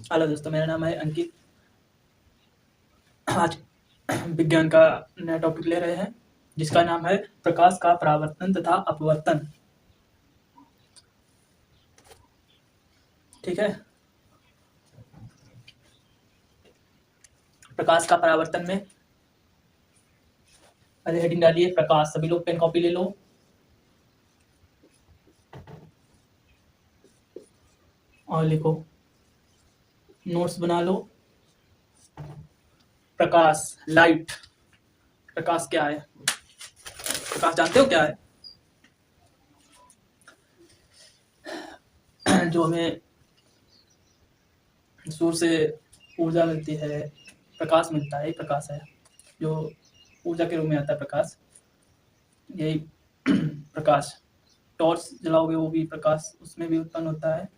Hello दोस्तों, मेरा नाम है अंकित। आज विज्ञान का नया टॉपिक ले रहे हैं जिसका नाम है प्रकाश का परावर्तन तथा अपवर्तन। ठीक है। प्रकाश का परावर्तन में पहले हेडिंग डालिए प्रकाश। सभी लोग पेन कॉपी ले लो और लिखो, नोट्स बना लो। प्रकाश, लाइट। प्रकाश क्या है? प्रकाश जानते हो क्या है? जो हमें सूर्य से ऊर्जा मिलती है, प्रकाश मिलता है, प्रकाश है जो ऊर्जा के रूप में आता है। प्रकाश, यही प्रकाश। टॉर्च जलाओगे वो भी प्रकाश उसमें भी उत्पन्न होता है।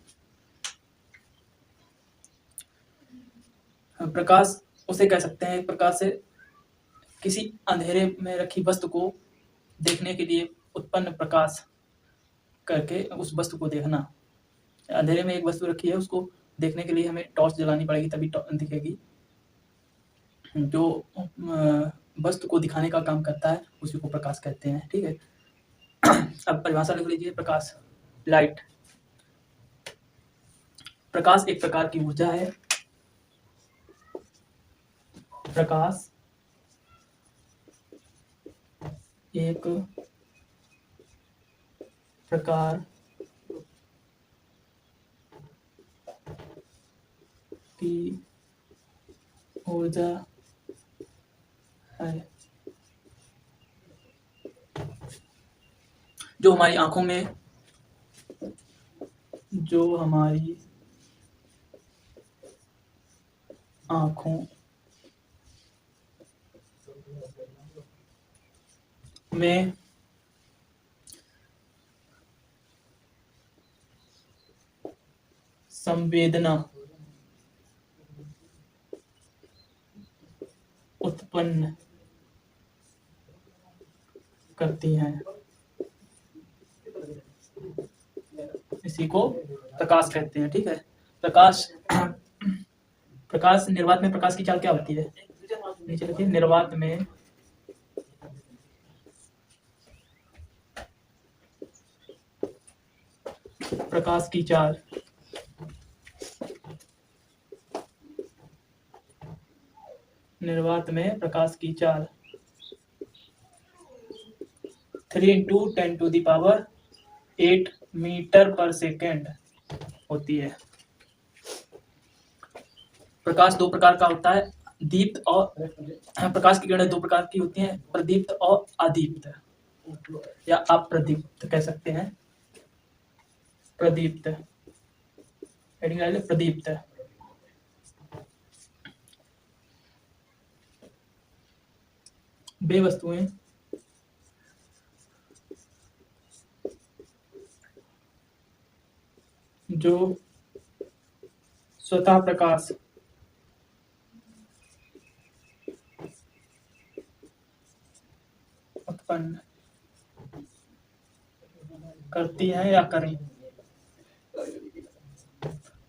प्रकाश उसे कह सकते हैं, एक प्रकार से किसी अंधेरे में रखी वस्तु को देखने के लिए उत्पन्न प्रकाश करके उस वस्तु को देखना। अंधेरे में एक वस्तु रखी है, उसको देखने के लिए हमें टॉर्च जलानी पड़ेगी तभी दिखेगी। जो वस्तु को दिखाने का काम करता है उसी को प्रकाश कहते हैं। ठीक है। अब परिभाषा लिख लीजिए प्रकाश, लाइट। प्रकाश एक प्रकार की ऊर्जा है। प्रकाश एक प्रकार की ऊर्जा है जो हमारी आंखों में संवेदना उत्पन्न करती हैं, इसी को प्रकाश कहते हैं। ठीक है। प्रकाश निर्वात में प्रकाश की चाल क्या होती है? नीचे लिखिए, निर्वात में प्रकाश की चाल निर्वात में प्रकाश की चाल 3 × 10⁸ मीटर पर सेकेंड होती है। प्रकाश दो प्रकार का होता है, दीप्त और प्रकाश की किरणें दो प्रकार की होती हैं, प्रदीप्त और अदीप्त या अप्रदीप्त कह सकते हैं। प्रदीप्त, हेडिंग डालिए प्रदीप्त। वे वस्तुएं जो स्वतः प्रकाश उत्पन्न करती हैं या करें,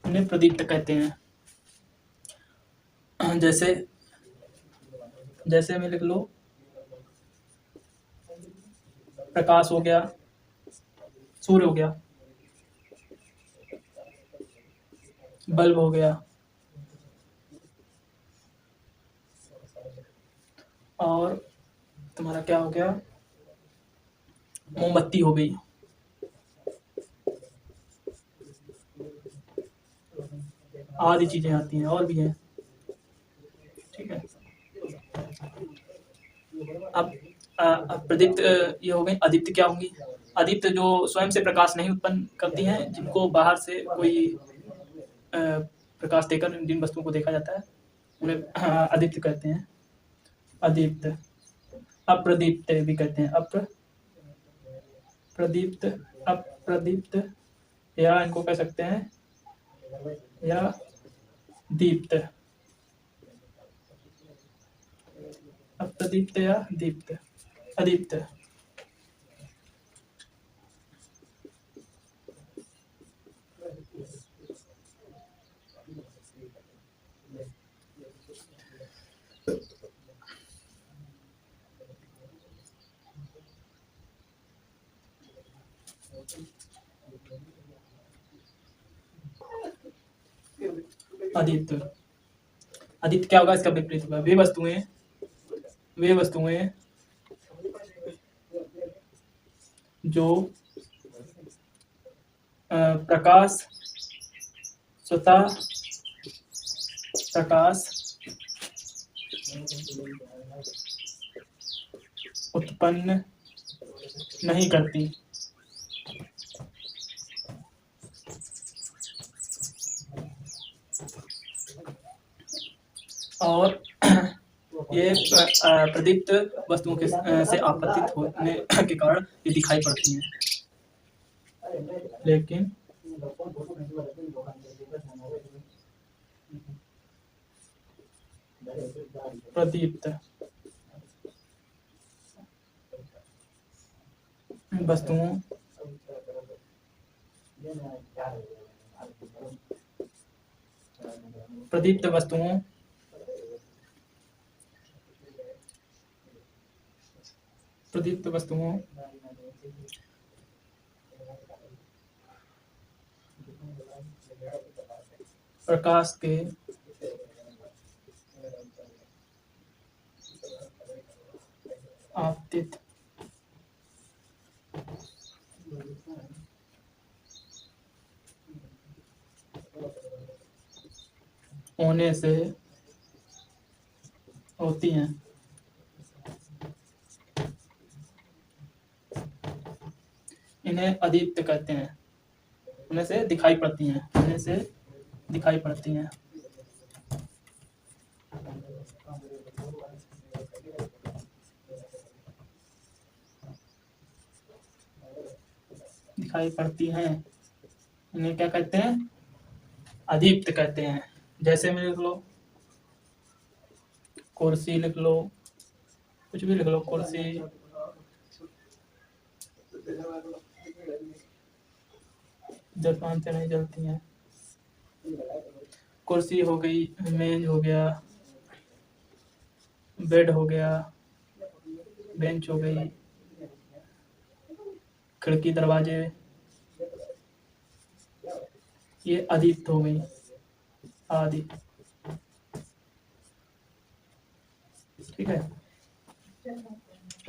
उन्हें प्रदीप्त कहते हैं। जैसे में लिख लो, प्रकाश हो गया, सूर्य हो गया, बल्ब हो गया, और तुम्हारा क्या हो गया, मोमबत्ती हो गई। आदि चीजें आती हैं और भी हैं। ठीक है। अब प्रदीप्त ये हो गई। अदीप्त क्या होंगी? अदीप्त जो स्वयं से प्रकाश नहीं उत्पन्न करती हैं, जिनको बाहर से कोई प्रकाश देकर जिन वस्तुओं को देखा जाता है उन्हें अदीप्त कहते हैं। अदीप्त। अप्रदीप्त भी कहते हैं। अप्रदीप्त या इनको कह सकते हैं या दीप्त। अप्रदीप्त या दीप्त, अदीप्त। आदित्य। आदित्य क्या होगा, इसका विपरीत होगा। वे वस्तुएं जो प्रकाश स्वतः प्रकाश उत्पन्न नहीं करती, और ये प्रदीप्त वस्तुओं के से आपतित होने के कारण ये दिखाई पड़ती हैं, लेकिन प्रदीप्त वस्तुओं प्रदीप्त वस्तुओं प्रदीप्त वस्तुओं प्रकाश के आपतित होने से होती हैं, इन्हें अदीप्त कहते हैं। उन्हें से दिखाई पड़ती हैं, उन्हें से दिखाई पड़ती हैं। दिखाई पड़ती हैं, इन्हें क्या कहते हैं, अदीप्त कहते हैं। जैसे में लिख लो, कुर्सी लिख लो, कुछ भी लिख लो, कुर्सी, जबान से नहीं जलती हैं। कुर्सी हो गई, मेज हो गया, बेड हो गया, बेंच हो गई, खिड़की दरवाजे, ये अदीप्त हो गई, आदि। ठीक है,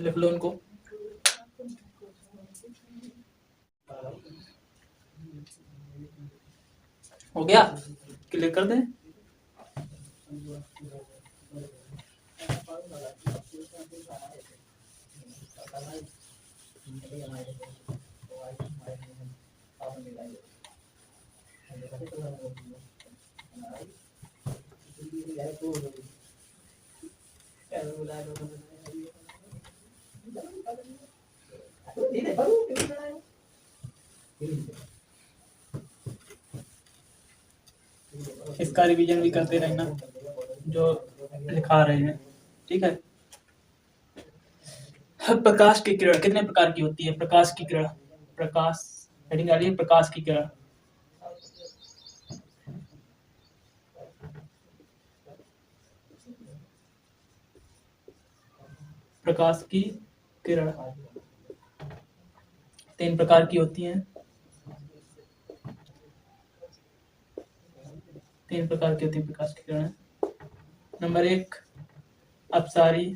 लिख लो उनको। हो गया, क्लियर कर दें। इसका रिवीजन भी करते रहना जो लिखा रहे हैं, ठीक है। प्रकाश की किरण कितने प्रकार की होती है? प्रकाश की किरण, प्रकाश हेडिंग आ रही है, प्रकाश की किरण। प्रकाश की किरण 3 प्रकार की होती हैं। 3 प्रकार की होती है प्रकाश की किरण। नंबर 1 अपसारी,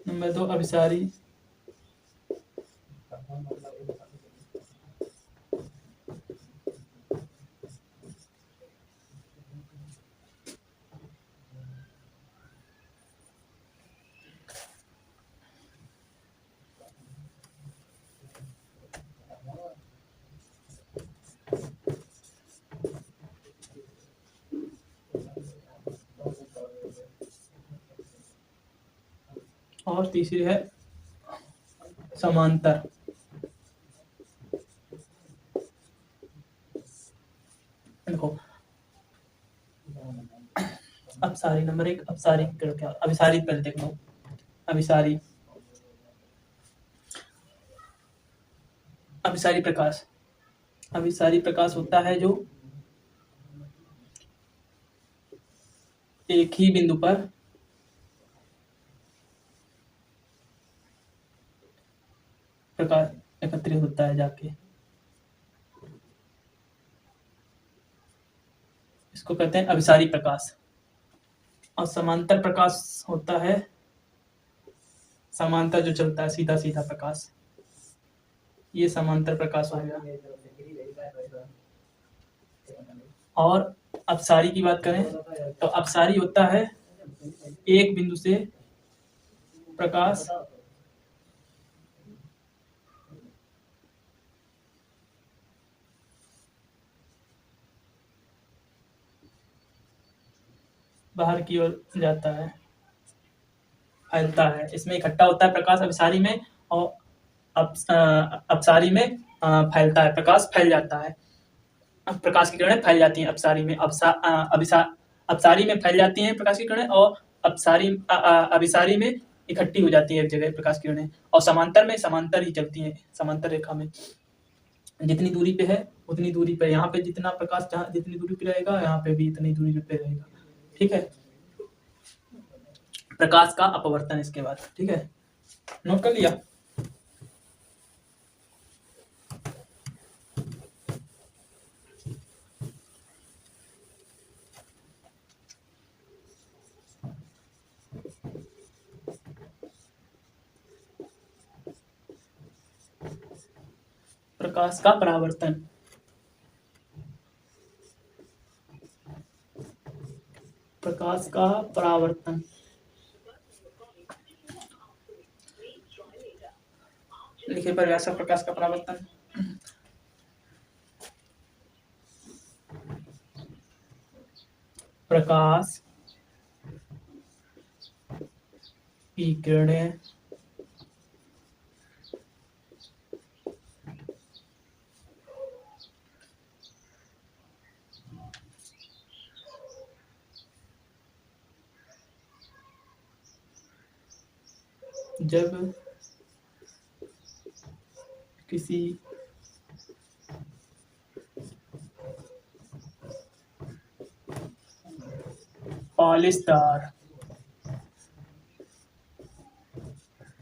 नंबर 2 अभिसारी, और तीसरी है समांतर। देखो अपसारी, नंबर 1 अपसारी की किरण क्या, अभिसारी पहले देख लो। अभिसारी, अभिसारी प्रकाश, अभिसारी प्रकाश होता है जो एक ही बिंदु पर प्रकाश एकत्रित होता है जाके। इसको कहते हैं अभिसारी प्रकाश। और समांतर प्रकाश होता है, समांतर जो चलता है सीधा सीधा प्रकाश, ये समांतर प्रकाश हो गया। और अपसारी की बात करें तो अपसारी होता है एक बिंदु से प्रकाश बाहर की ओर जाता है, फैलता है। इसमें इकट्ठा होता है प्रकाश अभिसारी में, और अपसारी में फैलता है, प्रकाश फैल जाता है। प्रकाश की किरणें फैल जाती हैं अपसारी में, अपसारी में फैल जाती हैं प्रकाश की किरणें, और अभिसारी में इकट्ठी हो जाती है एक जगह प्रकाश की किरणें। और समांतर में समांतर ही चलती हैं, समांतर रेखा में जितनी दूरी पे है उतनी दूरी पे, यहाँ पे जितना प्रकाश जहाँ जितनी दूरी पे रहेगा यहाँ पे भी इतनी दूरी पे रहेगा। ठीक है, प्रकाश का अपवर्तन इसके बाद। ठीक है, नोट कर लिया। प्रकाश का परावर्तन। प्रकाश का परावर्तन लिखिए परिभाषा प्रकाश का परावर्तन। प्रकाश की किरणें जब किसी पॉलिशदार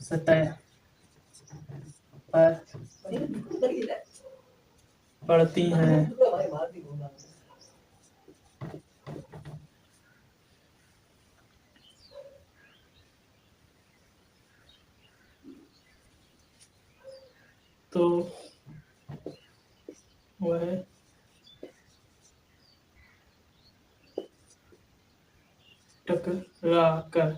सतह पर पड़ती हैं तो वह टकराकर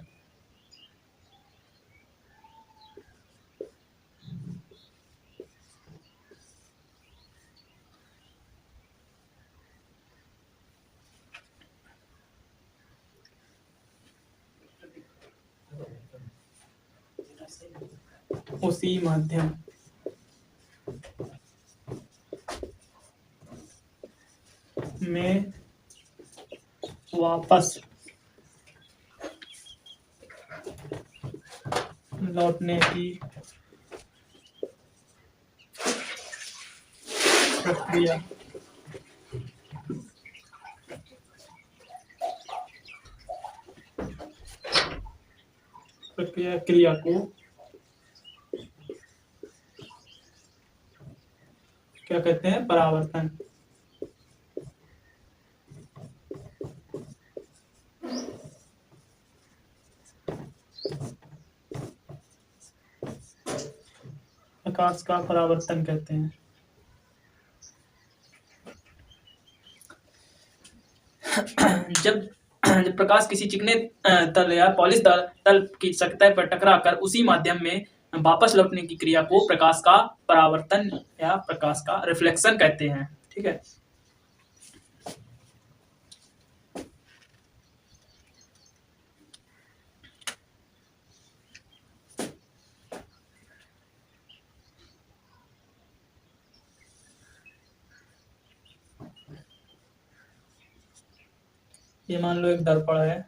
उसी माध्यम में वापस लौटने की प्रक्रिया क्रिया को क्या कहते हैं? परावर्तन। प्रकाश का परावर्तन कहते हैं। जब प्रकाश किसी चिकने तल या पॉलिश तल की सतह पर टकराकर उसी माध्यम में वापस लौटने की क्रिया को प्रकाश का परावर्तन या प्रकाश का रिफ्लेक्शन कहते हैं। ठीक है, ये मान लो एक दर्पण है,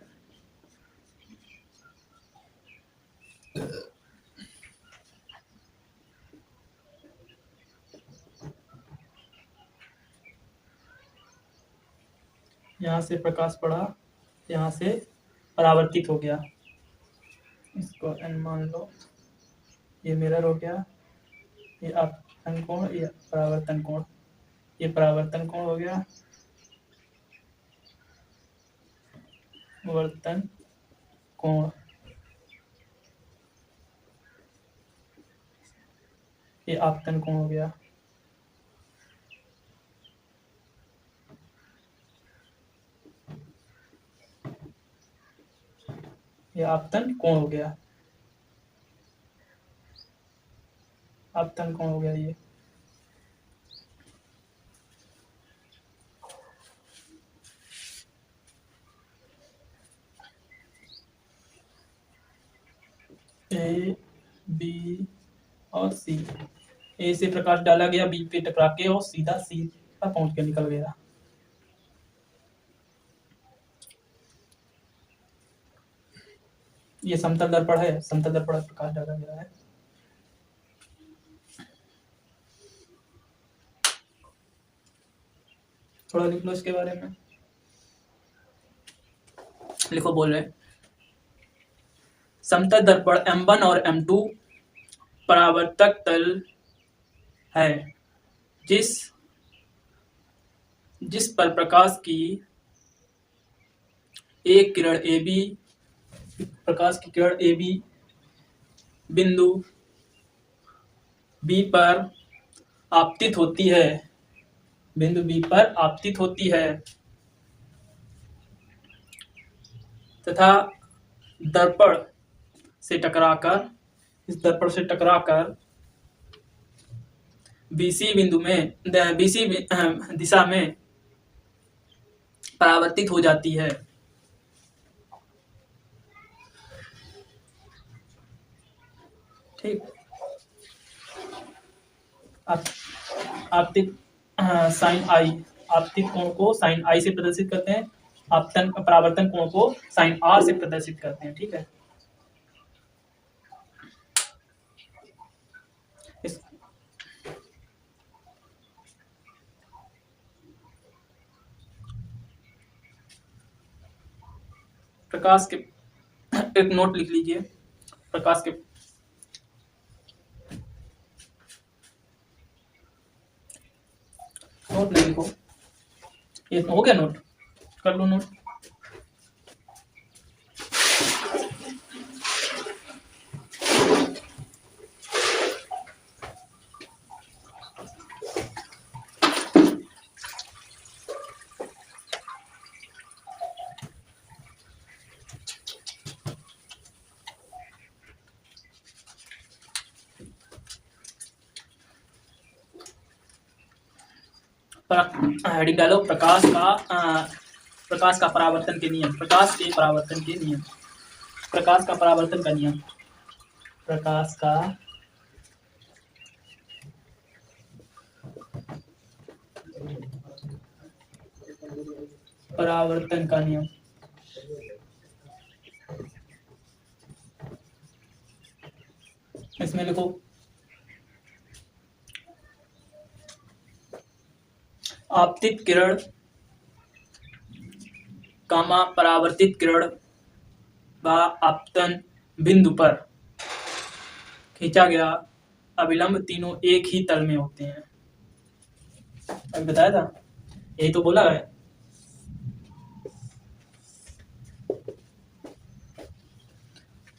यहाँ से प्रकाश पड़ा, यहाँ से परावर्तित हो गया। इसको n मान लो, ये मिरर हो गया, ये आपतन कोण, ये परावर्तन कोण, ये परावर्तन कोण हो गया, वर्तन कोण, ये आपतन कोण हो गया। ये आपतन कोण हो गया, आपतन कोण हो गया ये। ए बी और सी, ए से प्रकाश डाला गया, बी पे टकरा के और सीधा सी पर पहुंच के निकल गया। ये समतल दर्पण है, समतल दर्पण पर प्रकाश डाला गया है। थोड़ा लिख लो इसके बारे में, लिखो, बोल रहे समतल दर्पण M1 और M2 परावर्तक तल है जिस पर प्रकाश की एक किरण AB, प्रकाश की किरण AB बिंदु B पर आपतित होती है, बिंदु B पर आपतित होती है तथा दर्पण से टकराकर, इस दर्पण से टकराकर BC बिंदु में, BC दिशा में परावर्तित हो जाती है। ठीक, आपतित साइन आई, आपतित कोण को साइन आई से प्रदर्शित करते हैं, आपतन परावर्तन कोण को साइन आर से प्रदर्शित करते हैं। ठीक है, इस प्रकाश के एक नोट लिख लीजिए, प्रकाश के नोट नहीं लिखो, ये हो गया नोट, कर लो नोट। हेडिंग डालो, प्रकाश का परावर्तन के नियम, प्रकाश के परावर्तन के नियम, प्रकाश का परावर्तन का नियम, प्रकाश का परावर्तन का नियम। इसमें लिखो, आपतित किरण कामा परावर्तित किरण व आपतन बिंदु पर खींचा गया अभिलंब तीनों एक ही तल में होते हैं। अभी बताया था, यही तो बोला है।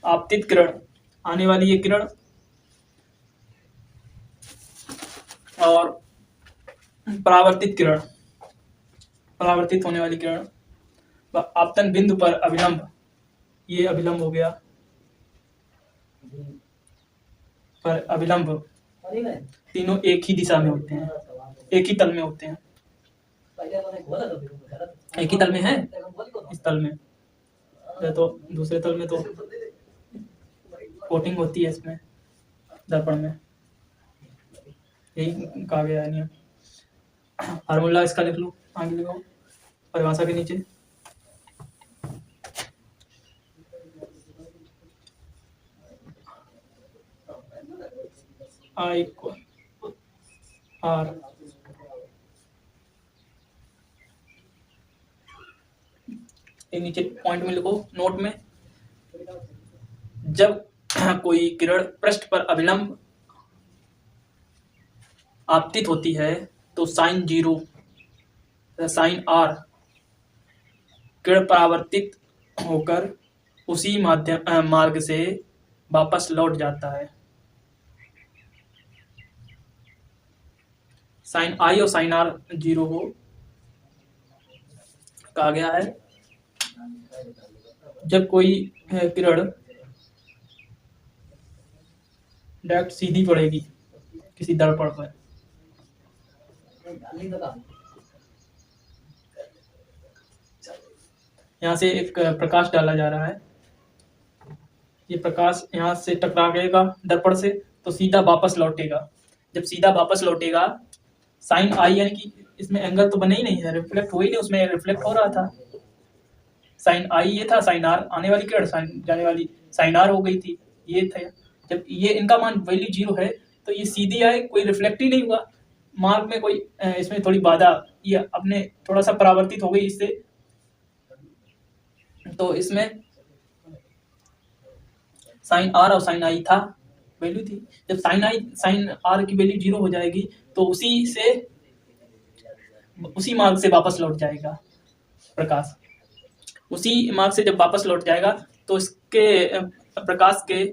आपतित किरण, आने वाली ये किरण, और परावर्तित किरण, परावर्तित होने वाली किरण, आपतन बिंदु पर अभिलंब, ये अभिलंब हो गया, पर अभिलंब तीनों एक ही दिशा में होते हैं, एक ही तल में होते हैं, एक ही तल में है, इस तल में, तो दूसरे तल में तो कोटिंग होती है इसमें दर्पण में, यही कहा गया है नियम। फार्मूला इसका लिख लो, आगे लिखो परिभाषा के नीचे, I इक्वल R, ये नीचे पॉइंट में लिखो, नोट में, जब कोई किरण पृष्ठ पर अभिलंब आपतित होती है तो साइन 0 साइन r किरण परावर्तित होकर उसी मार्ग से वापस लौट जाता है। साइन i और साइन r 0 हो कहा गया है जब कोई किरण डायरेक्ट सीधी पड़ेगी किसी दर्पण पर, यहाँ से एक प्रकाश डाला जा रहा है, ये प्रकाश यहाँ से टकराएगा दर्पण से तो सीधा वापस लौटेगा। जब सीधा वापस लौटेगा साइन आई यानी कि इसमें एंगल तो बने ही नहीं है, रिफ्लेक्ट हो ही नहीं, उसमें रिफ्लेक्ट हो रहा था। साइन आई ये था, साइन आर आने वाली किरण साइन जाने वाली साइन आर हो गई थी, ये था। जब ये इनका मान वैल्यू 0 है तो ये सीधी आए, कोई रिफ्लेक्ट ही नहीं हुआ, मार्ग में कोई इसमें थोड़ी बाधा, ये अपने थोड़ा सा परावर्तित हो गई इससे, तो इसमें साइन आर और साइन आई था वैल्यू थी। जब साइन आर की वैल्यू 0 हो जाएगी तो उसी मार्ग से वापस लौट जाएगा प्रकाश। उसी मार्ग से जब वापस लौट जाएगा तो इसके प्रकाश के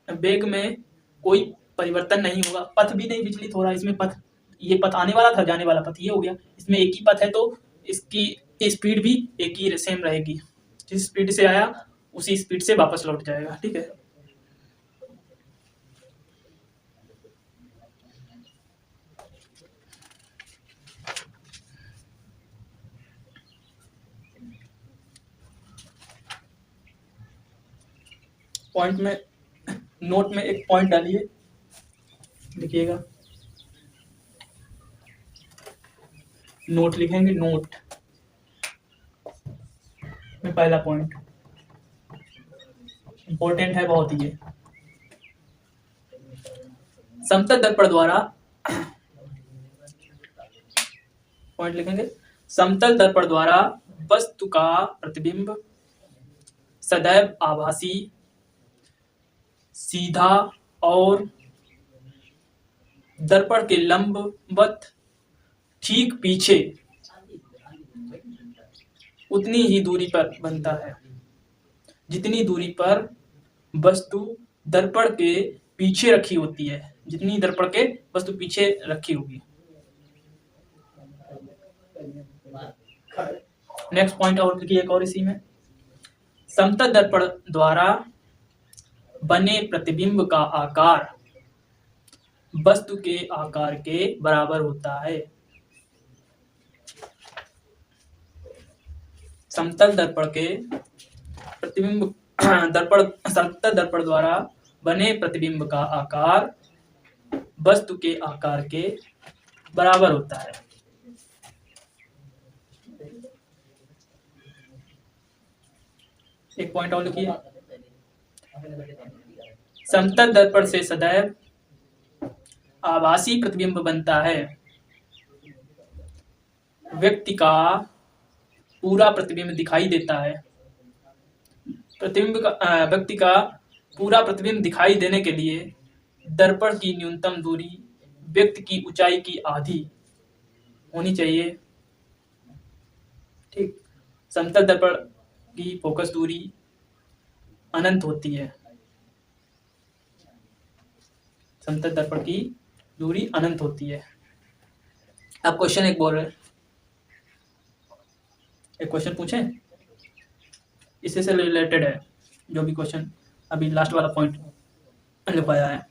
वेग में कोई परिवर्तन नहीं होगा, पथ भी नहीं विचलित हो रहा। इसमें पथ, ये पथ आने वाला था, जाने वाला पथ ये हो गया, इसमें एक ही पथ है तो इसकी स्पीड भी एक ही सेम रहेगी, जिस स्पीड से आया उसी स्पीड से वापस लौट जाएगा। ठीक है, पॉइंट में नोट में एक पॉइंट डालिए, लिखिएगा, नोट लिखेंगे, नोट में पहला पॉइंट इंपॉर्टेंट है बहुत ही। समतल दर्पण द्वारा पॉइंट लिखेंगे, समतल दर्पण द्वारा वस्तु का प्रतिबिंब सदैव आभासी, सीधा और दर्पण के लंबवत ठीक पीछे उतनी ही दूरी पर बनता है जितनी दूरी पर वस्तु दर्पण के पीछे रखी होती है, जितनी दर्पण के वस्तु पीछे रखी होगी। नेक्स्ट पॉइंट और लिखिए एक और इसी में, समतल दर्पण द्वारा बने प्रतिबिंब का आकार वस्तु के आकार के बराबर होता है। समतल दर्पण के प्रतिबिंब समतल दर्पण द्वारा बने प्रतिबिंब का आकार वस्तु के आकार के बराबर होता है। एक पॉइंट और लिखिए, समतल दर्पण से सदैव आभासी प्रतिबिंब बनता है। व्यक्ति का पूरा प्रतिबिंब दिखाई देता है। व्यक्ति का पूरा प्रतिबिंब दिखाई देने के लिए दर्पण की न्यूनतम दूरी व्यक्ति की ऊंचाई की आधी होनी चाहिए। ठीक, समतल दर्पण की फोकस दूरी अनंत होती है। समतल दर्पण की दूरी अनंत होती है। अब क्वेश्चन एक बोल रहे, एक क्वेश्चन पूछें, इससे से रिलेटेड है जो भी क्वेश्चन अभी लास्ट वाला पॉइंट लिखवाया है।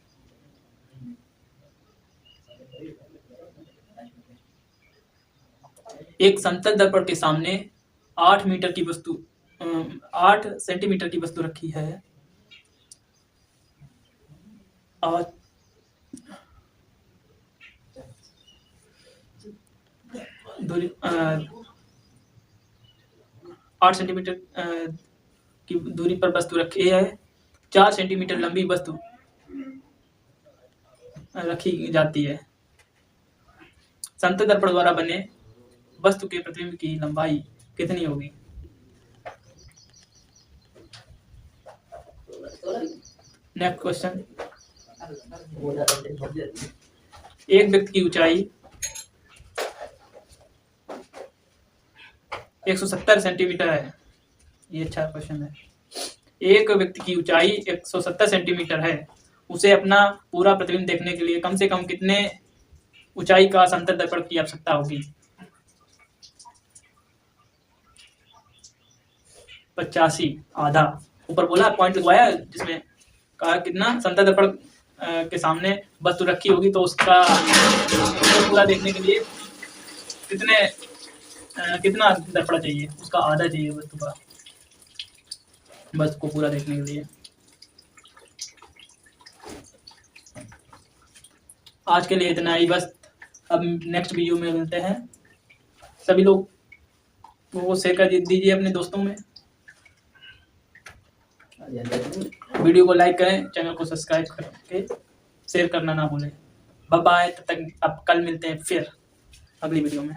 एक समतल दर्पण के सामने 8 मीटर की वस्तु 8 सेंटीमीटर की वस्तु रखी है और दूरी 8 सेंटीमीटर की दूरी पर वस्तु रखी है। 4 सेंटीमीटर लंबी वस्तु रखी जाती है। समतल दर्पण द्वारा बने वस्तु के प्रतिबिंब की लंबाई कितनी होगी? नेक्स्ट क्वेश्चन, एक व्यक्ति की ऊंचाई 170 सेंटीमीटर है। ये अच्छा क्वेश्चन है। एक व्यक्ति की ऊंचाई 170 सेंटीमीटर है। उसे अपना पूरा प्रतिबिंब देखने के लिए कम से कम कितने ऊंचाई का समतल दर्पण की आवश्यकता होगी? 85, आधा। ऊपर बोला पॉइंट लगवाया जिसमें कहा कितना समतल दर्पण के सामने वस्तु रखी होगी तो उसका पूरा देखने के लिए कितना दर्पण चाहिए? उसका आधा चाहिए वस्तु का, वस्तु को पूरा देखने के लिए। आज के लिए इतना ही बस। अब नेक्स्ट वीडियो में मिलते हैं। सभी लोग वो शेयर कर दीजिए अपने दोस्तों में। वीडियो को लाइक करें, चैनल को सब्सक्राइब करके शेयर करना ना भूलें। Bye bye. तब तक अब कल मिलते हैं फिर अगली वीडियो में।